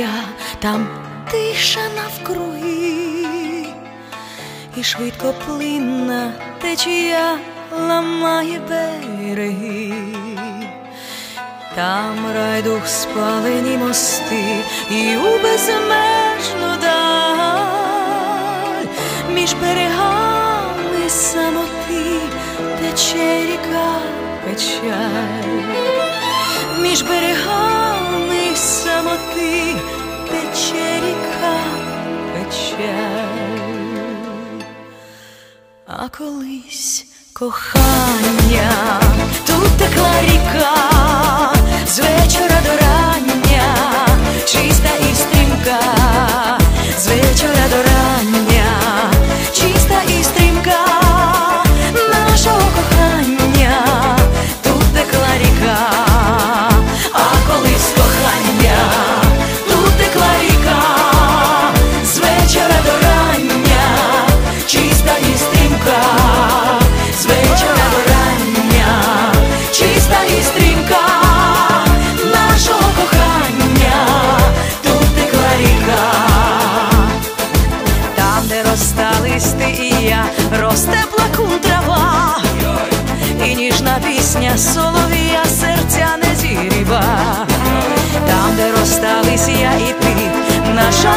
я, там тиша навкруги, і швидкоплинна течія ламає береги. Там райдух спалені мости і у безмежну даль, між берегами самоти тече ріка печаль, між берегами самоти тече ріка печаль. А колись кохання, тут текла ріка з вечора до рання, чиста і стрімка, з вечора до рання, чиста і стрімка нашого кохання, тут текла ріка. А колись кохання, тут текла ріка з вечора до рання, чиста і стрімка, з вечора до рання, чиста і стрімка нашого кохання, тут текла ріка. Там, де розстались ти і я, росте плакун трава, і ніжна пісня солов'я серця не зігріва. Там, де розстались я і ти, наша